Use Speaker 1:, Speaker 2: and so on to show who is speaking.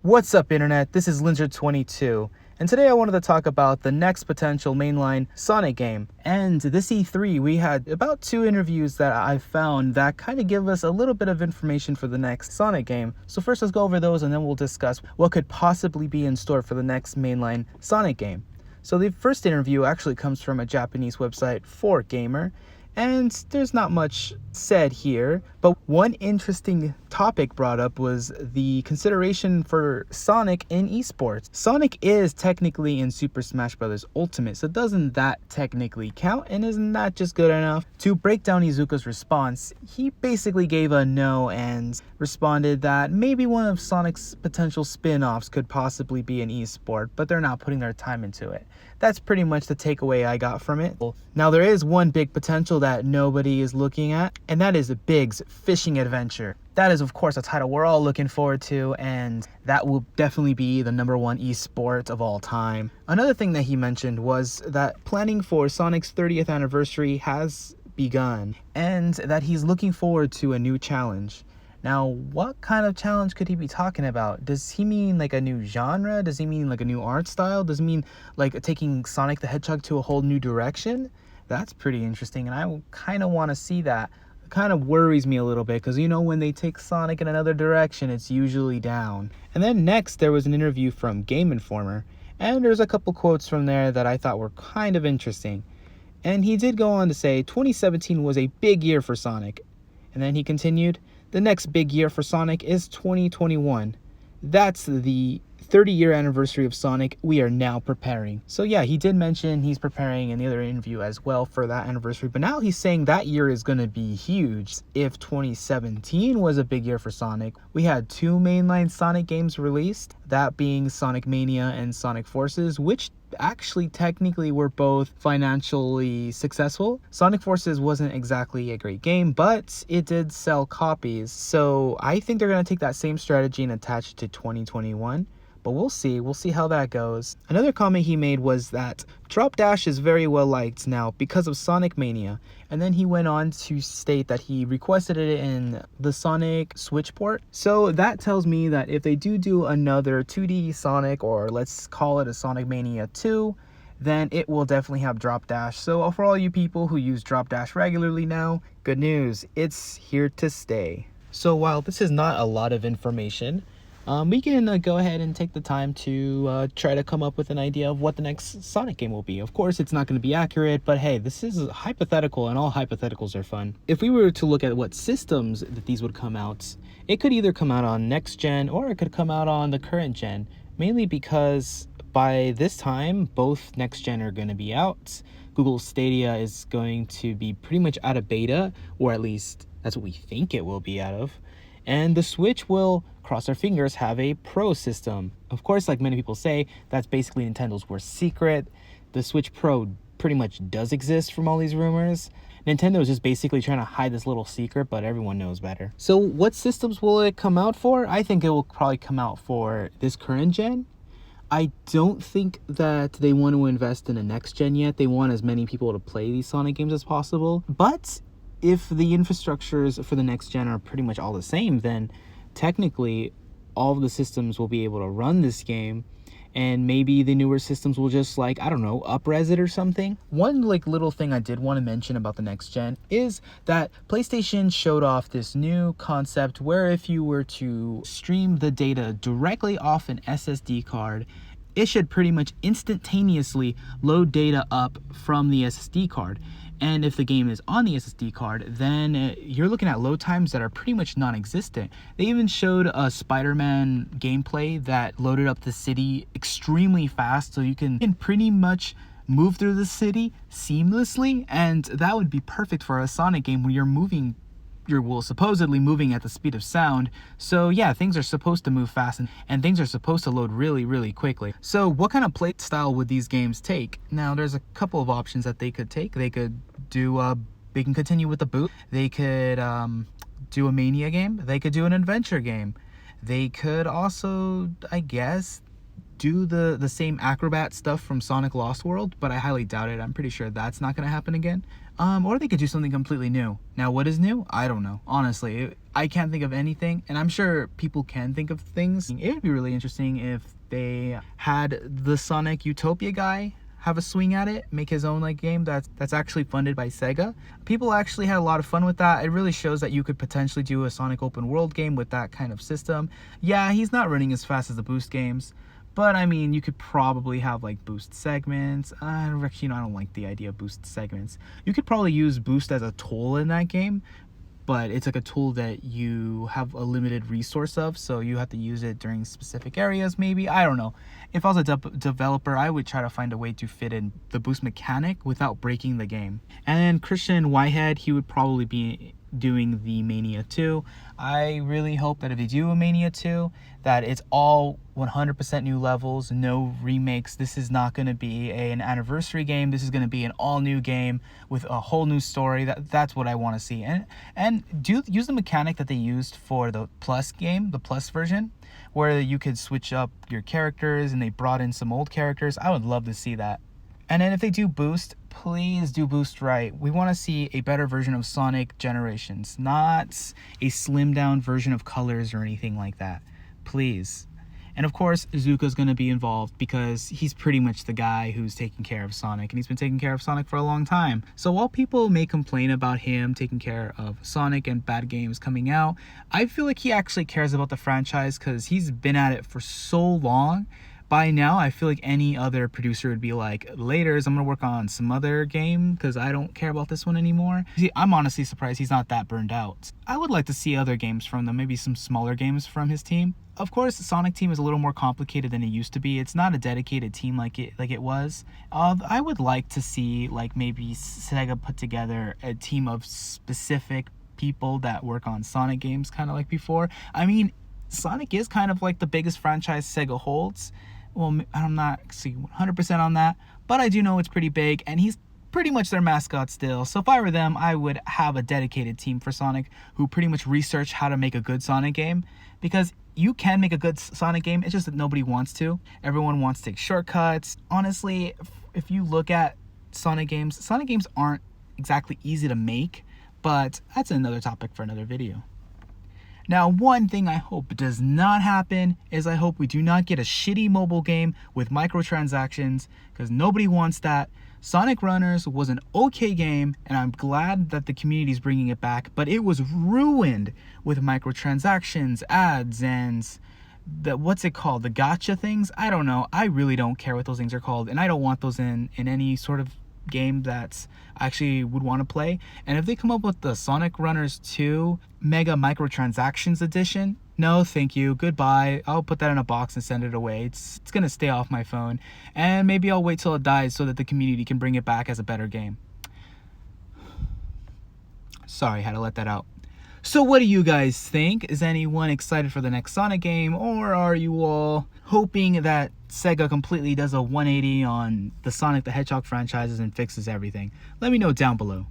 Speaker 1: What's up, Internet? This is Linzer22, and today I wanted to talk about the next potential mainline Sonic game. And this E3, we had about 2 interviews that I found that kind of give us a little bit of information for the next Sonic game. So first, let's go over those, and then we'll discuss what could possibly be in store for the next mainline Sonic game. So the first interview actually comes from a Japanese website, 4Gamer, and there's not much said here, but one interesting topic brought up was the consideration for Sonic in esports. Sonic is technically in Super Smash Bros. Ultimate, so doesn't that technically count? And isn't that just good enough? To break down Iizuka's response, he basically gave a no and responded that maybe one of Sonic's potential spin-offs could possibly be an esport, but they're not putting their time into it. That's pretty much the takeaway I got from it. Now, there is one big potential that nobody is looking at, and that is Big's Fishing Adventure. That is, of course, a title we're all looking forward to, and that will definitely be the #1 esport of all time. Another thing that he mentioned was that planning for Sonic's 30th anniversary has begun, and that he's looking forward to a new challenge. Now, what kind of challenge could he be talking about? Does he mean like a new genre? Does he mean like a new art style? Does he mean like taking Sonic the Hedgehog to a whole new direction? That's pretty interesting, and I kind of want to see that. It kind of worries me a little bit because, you know, when they take Sonic in another direction, it's usually down. And then next, there was an interview from Game Informer, and there's a couple quotes from there that I thought were kind of interesting. And he did go on to say 2017 was a big year for Sonic. And then he continued, the next big year for Sonic is 2021. That's the 30-year anniversary of Sonic. We are now preparing. So yeah, he did mention he's preparing in the other interview as well for that anniversary, but now he's saying that year is going to be huge. If 2017 was a big year for Sonic, we had 2 mainline Sonic games released, that being Sonic Mania and Sonic Forces, which actually technically were both financially successful. Sonic Forces wasn't exactly a great game, but it did sell copies. So I think they're going to take that same strategy and attach it to 2021. But we'll see how that goes. Another comment he made was that Drop Dash is very well liked now because of Sonic Mania. And then he went on to state that he requested it in the Sonic Switch port. So that tells me that if they do another 2D Sonic, or let's call it a Sonic Mania 2, then it will definitely have Drop Dash. So for all you people who use Drop Dash regularly now, good news, it's here to stay. So while this is not a lot of information, we can go ahead and take the time to try to come up with an idea of what the next Sonic game will be. Of course, it's not going to be accurate, but hey, this is hypothetical, and all hypotheticals are fun. If we were to look at what systems that these would come out, it could either come out on next gen or it could come out on the current gen, mainly because by this time, both next gen are going to be out. Google Stadia is going to be pretty much out of beta, or at least that's what we think it will be out of. And the Switch will, cross our fingers, have a Pro system. Of course, like many people say, that's basically Nintendo's worst secret. The Switch Pro pretty much does exist from all these rumors. Nintendo is just basically trying to hide this little secret, but everyone knows better. So what systems will it come out for? I think it will probably come out for this current gen. I don't think that they want to invest in a next gen yet. They want as many people to play these Sonic games as possible. But if the infrastructures for the next gen are pretty much all the same, then technically all of the systems will be able to run this game, and maybe the newer systems will just, like, I don't know, up-res it or something. One little thing I did want to mention about the next gen is that PlayStation showed off this new concept where if you were to stream the data directly off an SSD card, it should pretty much instantaneously load data up from the SSD card. And if the game is on the SSD card, then you're looking at load times that are pretty much non-existent. They even showed a Spider-Man gameplay that loaded up the city extremely fast, so you can pretty much move through the city seamlessly, and that would be perfect for a Sonic game where you're supposedly moving at the speed of sound. So yeah, things are supposed to move fast, and things are supposed to load really, really quickly. So what kind of play style would these games take? Now, there's a couple of options that they could take. They can continue with the boot. They could do a Mania game. They could do an adventure game. They could also, I guess, do the same acrobat stuff from Sonic Lost World, but I highly doubt it. I'm pretty sure that's not going to happen again. Or they could do something completely new. Now, what is new? I don't know. Honestly, I can't think of anything, and I'm sure people can think of things. It would be really interesting if they had the Sonic Utopia guy have a swing at it, make his own like game that's actually funded by Sega. People actually had a lot of fun with that. It really shows that you could potentially do a Sonic open world game with that kind of system. Yeah, he's not running as fast as the Boost games, but I mean, you could probably have like boost segments. I don't like the idea of boost segments. You could probably use boost as a tool in that game, but it's like a tool that you have a limited resource of, so you have to use it during specific areas maybe. I don't know. If I was a developer, I would try to find a way to fit in the boost mechanic without breaking the game. And Christian Whitehead, he would probably be doing the Mania 2. I really hope that if they do a Mania 2, that it's all 100% new levels, no remakes. This is not going to be an anniversary game. This is going to be an all new game with a whole new story. That's what I want to see. And use the mechanic that they used for the Plus game, the Plus version, where you could switch up your characters and they brought in some old characters. I would love to see that. And then if they do boost, please do boost right. We want to see a better version of Sonic Generations, not a slimmed down version of Colors or anything like that. Please. And of course, Iizuka's going to be involved because he's pretty much the guy who's taking care of Sonic, and he's been taking care of Sonic for a long time. So while people may complain about him taking care of Sonic and bad games coming out, I feel like he actually cares about the franchise because he's been at it for so long. By now, I feel like any other producer would be like, laters, I'm going to work on some other game because I don't care about this one anymore. See, I'm honestly surprised he's not that burned out. I would like to see other games from them, maybe some smaller games from his team. Of course, the Sonic team is a little more complicated than it used to be. It's not a dedicated team like it was. I would like to see like maybe Sega put together a team of specific people that work on Sonic games, kind of like before. I mean, Sonic is kind of like the biggest franchise Sega holds. Well, I'm not actually 100% on that, but I do know it's pretty big, and he's pretty much their mascot still. So if I were them, I would have a dedicated team for Sonic who pretty much research how to make a good Sonic game, because you can make a good Sonic game, it's just that nobody wants to. Everyone wants to take shortcuts. Honestly, if you look at Sonic games aren't exactly easy to make, but that's another topic for another video. Now, one thing I hope does not happen is I hope we do not get a shitty mobile game with microtransactions, because nobody wants that. Sonic Runners was an okay game, and I'm glad that the community is bringing it back, but it was ruined with microtransactions, ads, and the gacha things. I don't know. I really don't care what those things are called, and I don't want those in any sort of game that I actually would want to play. And if they come up with the Sonic Runners 2 Mega Microtransactions Edition, no thank you, goodbye. I'll put that in a box and send it away. It's gonna stay off my phone, and maybe I'll wait till it dies so that the community can bring it back as a better game. Sorry, had to let that out. So what do you guys think? Is anyone excited for the next Sonic game, or are you all hoping that Sega completely does a 180 on the Sonic the Hedgehog franchises and fixes everything? Let me know down below.